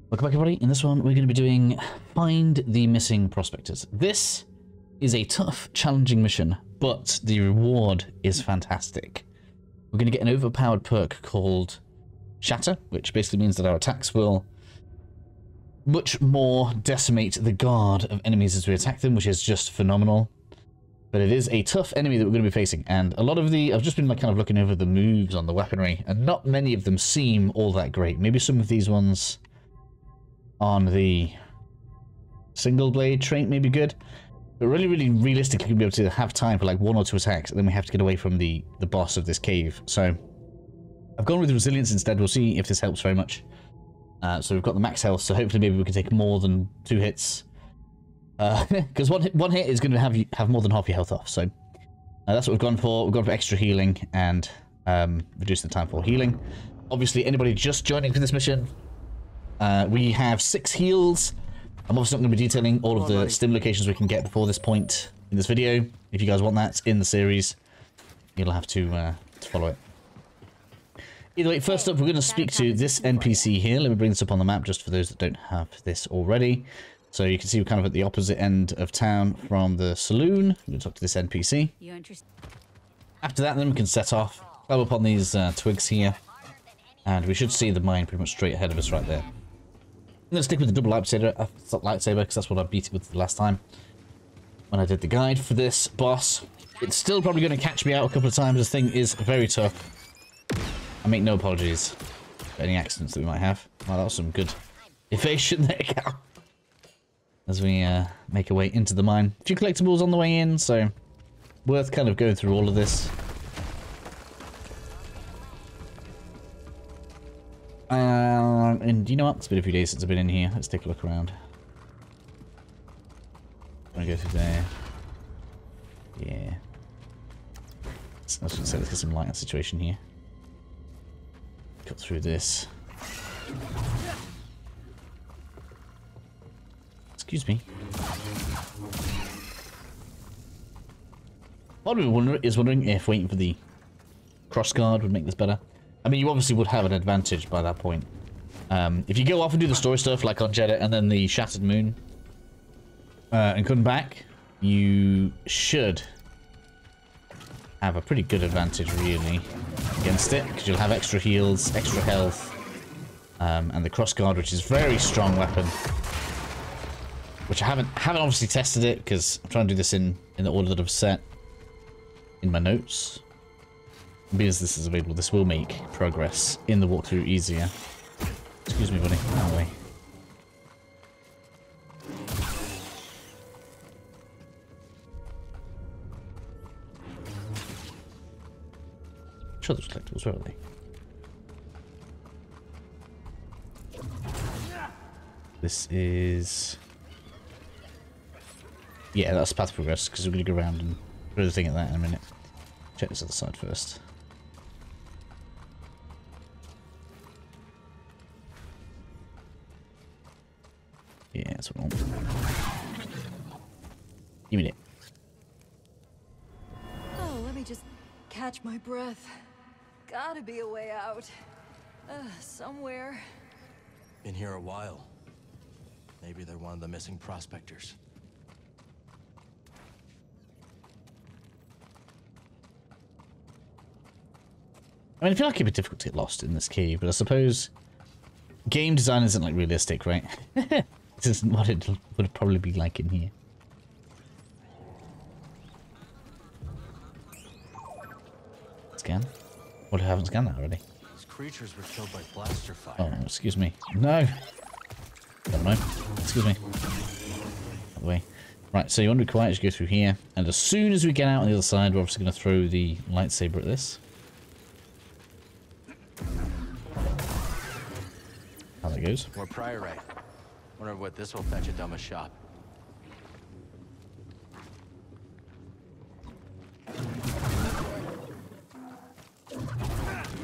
Welcome back, everybody. In this one, we're going to be doing Find the Missing Prospectors. This is a tough, challenging mission, but the reward is fantastic. We're going to get an overpowered perk called Shatter, which basically means that our attacks will much more decimate the guard of enemies as we attack them, which is just phenomenal. But it is a tough enemy that we're going to be facing, and a lot of the... I've just been kind of looking over the moves on the weaponry, and not many of them seem all that great. Maybe some of these ones on the single blade trait may be good, but really realistically we'll be able to have time for like 1 or 2 attacks, and then we have to get away from the boss of this cave. So I've gone with resilience instead. We'll see if this helps very much. So we've got the max health, so hopefully maybe we can take more than 2 hits, because one hit is going to have more than half your health off. So that's what we've gone for. We've gone for extra healing and reducing the time for healing. Obviously, anybody just joining for this mission, we have 6 heals. I'm obviously not going to be detailing all of the stim locations we can get before this point in this video. If you guys want that in the series, you'll have to follow it. Either way, first up, we're going to speak to this NPC here. Let me bring this up on the map just for those that don't have this already. So you can see we're kind of at the opposite end of town from the saloon. We're going to talk to this NPC. After that, then we can set off, climb up on these twigs here, and we should see the mine pretty much straight ahead of us right there. I'm going to stick with the double lightsaber because that's what I beat it with the last time when I did the guide for this boss. It's still probably going to catch me out a couple of times. This thing is very tough. I make no apologies for any accidents that we might have. Wow, that was some good evasion there, Kal. As we make our way into the mine. A few collectibles on the way in, so worth kind of going through all of this. And you know what? It's been a few days since I've been in here. Let's take a look around. I'm gonna go through there. Yeah. I was going to say, let's get some light on the situation here. Cut through this. Excuse me. Part of me is wondering if waiting for the crossguard would make this better. I mean, you obviously would have an advantage by that point. If you go off and do the story stuff, like on Jedi and then the Shattered Moon, and come back, you should have a pretty good advantage, really, against it, because you'll have extra heals, extra health, and the crossguard, which is a very strong weapon. Which I haven't obviously tested it, because I'm trying to do this in the order that I've set in my notes. Because this is available, this will make progress in the walkthrough easier. Excuse me, buddy. That way. I'm sure those collectibles, where are they? This is... Yeah, that's path progress, because we're going to go around and throw the thing at that in a minute. Check this other side first. Yeah, that's what I want. Give me it. Oh, let me just catch my breath. Gotta be a way out. Somewhere. Been here a while. Maybe they're one of the missing prospectors. I mean, I feel like it'd be difficult to get lost in this cave, but I suppose game design isn't like realistic, right? This isn't what it would probably be like in here. Scan? What, I haven't scanned that already? These creatures were killed by blaster fire. Oh, excuse me. No! Never mind. Excuse me. Out the way. Right, so you want to be quiet as you go through here, and as soon as we get out on the other side, we're obviously going to throw the lightsaber at this. How that goes. More priorite. Wonder what this will fetch at Dumba's shop.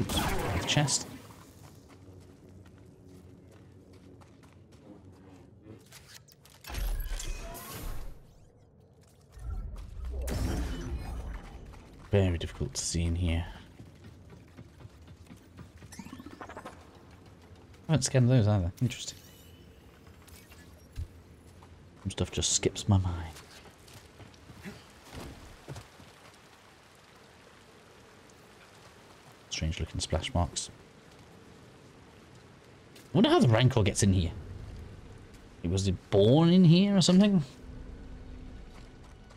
Oops. The chest. Very difficult to see in here. I haven't scanned those either. Interesting. Some stuff just skips my mind. Strange looking splash marks. I wonder how the Rancor gets in here. Was it born in here or something?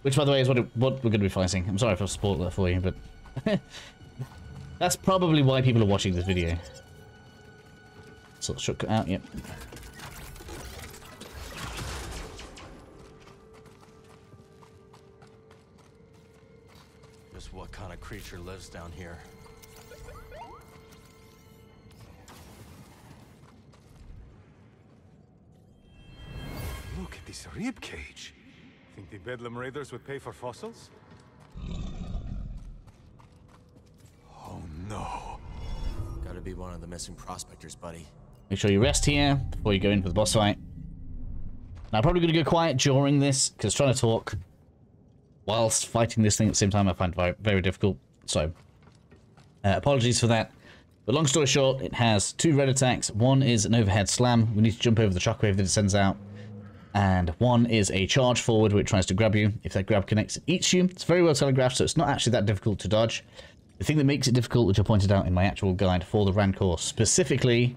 Which, by the way, is what we're going to be fighting. I'm sorry if I've spoiled that for you, but that's probably why people are watching this video. So should cut out, yep. Just what kind of creature lives down here? Look at this rib cage. Think the Bedlam Raiders would pay for fossils? Oh no. Gotta be one of the missing prospectors, buddy. Make sure you rest here before you go in for the boss fight. Now, I'm probably going to go quiet during this, because trying to talk whilst fighting this thing at the same time I find very, very difficult. So, apologies for that. But long story short, it has 2 red attacks. One is an overhead slam. We need to jump over the shockwave that it sends out. And one is a charge forward where it tries to grab you. If that grab connects, it eats you. It's very well telegraphed, so it's not actually that difficult to dodge. The thing that makes it difficult, which I pointed out in my actual guide for the Rancor specifically,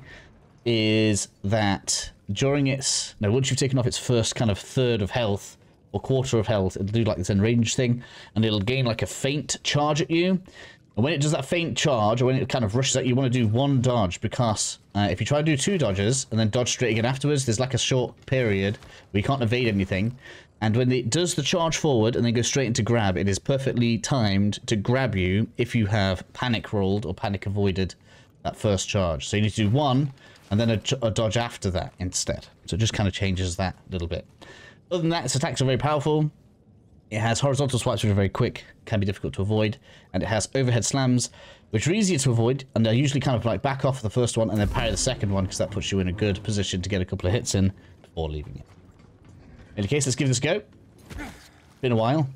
is that during its... Now, once you've taken off its first kind of third of health, or quarter of health, it'll do like this enraged thing, and it'll gain like a faint charge at you. And when it does that faint charge, or when it kind of rushes at you, you want to do 1 dodge, because if you try to do 2 dodges, and then dodge straight again afterwards, there's like a short period where you can't evade anything. And when it does the charge forward, and then goes straight into grab, it is perfectly timed to grab you if you have panic rolled, or panic avoided that first charge. So you need to do 1, and then a dodge after that instead. So it just kind of changes that a little bit. Other than that, its attacks are very powerful. It has horizontal swipes which are very quick, can be difficult to avoid, and it has overhead slams which are easier to avoid, and they're usually kind of like back off the first one and then parry the second one, because that puts you in a good position to get a couple of hits in before leaving it. In any case, let's give this a go. Been a while.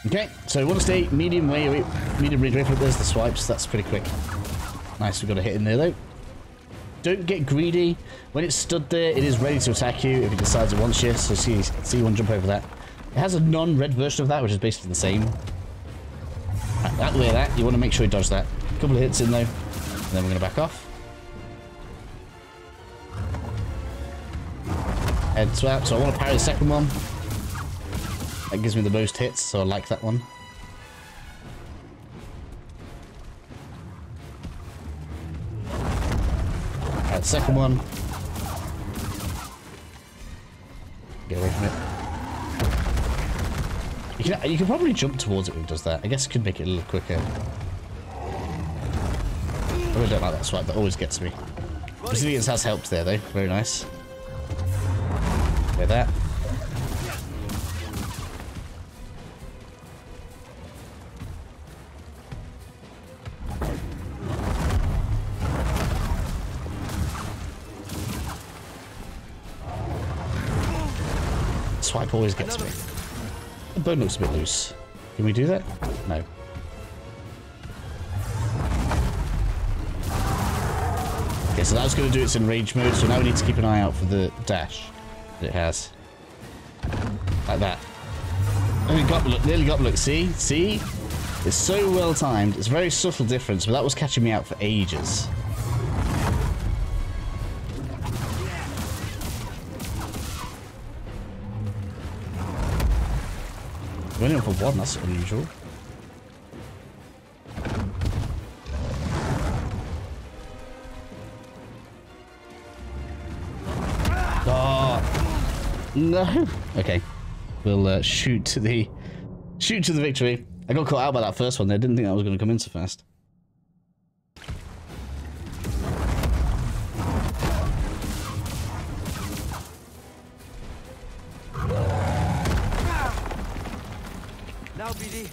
Okay, so we want to stay medium range away from it. There's the swipes, that's pretty quick. Nice, we got a hit in there though. Don't get greedy. When it's stood there, it is ready to attack you if it decides it wants you, so see you want to jump over that. It has a non-red version of that, which is basically the same. Right, that way of that, you want to make sure you dodge that. A couple of hits in though, and then we're going to back off. Head swap, so I want to parry the second one. That gives me the most hits, so I like that one. Alright, the second one. Get away from it. You can probably jump towards it when it does that. I guess it could make it a little quicker. I really don't like that swipe, that always gets me. Resilience has helped there though, very nice. Get that. Swipe always gets me. The bone looks a bit loose. Can we do that? No. Okay, so that was going to do its enraged mode, so now we need to keep an eye out for the dash that it has. Like that. Nearly got look. See? See? It's so well timed. It's a very subtle difference, but that was catching me out for ages. We're only on for 1, that's unusual. Oh no! Okay, we'll shoot to the victory. I got caught out by that first one there. Didn't think that was going to come in so fast. Now, BD.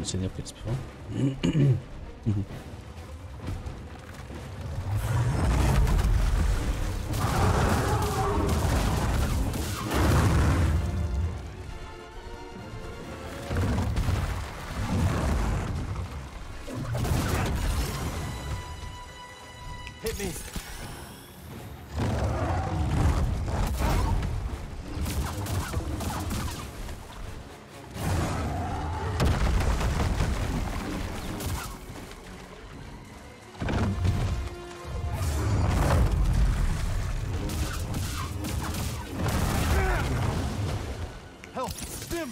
I've seen the updates before. Hit me. Help! Stim!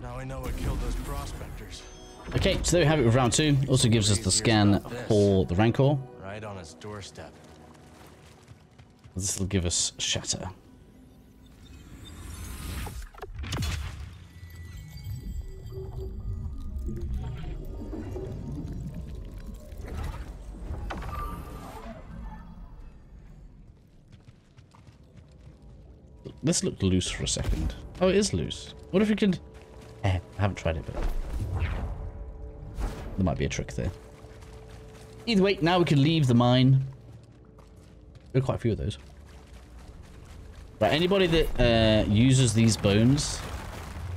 Now I know what killed those prospectors. Okay, so there we have it with round 2. Also gives us the scan for the Rancor. Right on its doorstep. This will give us Shatter. This looked loose for a second. Oh, it is loose. What if we could... I haven't tried it, but... there might be a trick there. Either way, now we can leave the mine. There are quite a few of those. Right, anybody that uses these bones...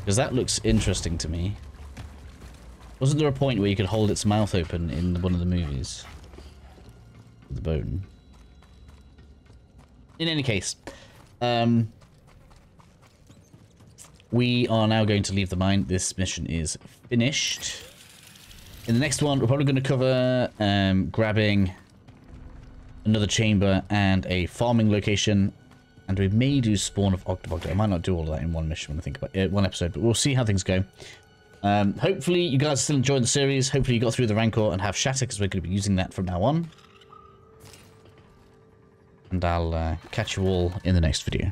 because that looks interesting to me. Wasn't there a point where you could hold its mouth open in one of the movies? The bone. In any case... we are now going to leave the mine. This mission is finished. In the next one, we're probably going to cover grabbing another chamber and a farming location. And we may do spawn of Octobog. I might not do all of that in one mission when I think about it, one episode, but we'll see how things go. Hopefully you guys are still enjoying the series. Hopefully you got through the Rancor and have Shatter, because we're going to be using that from now on. And I'll catch you all in the next video.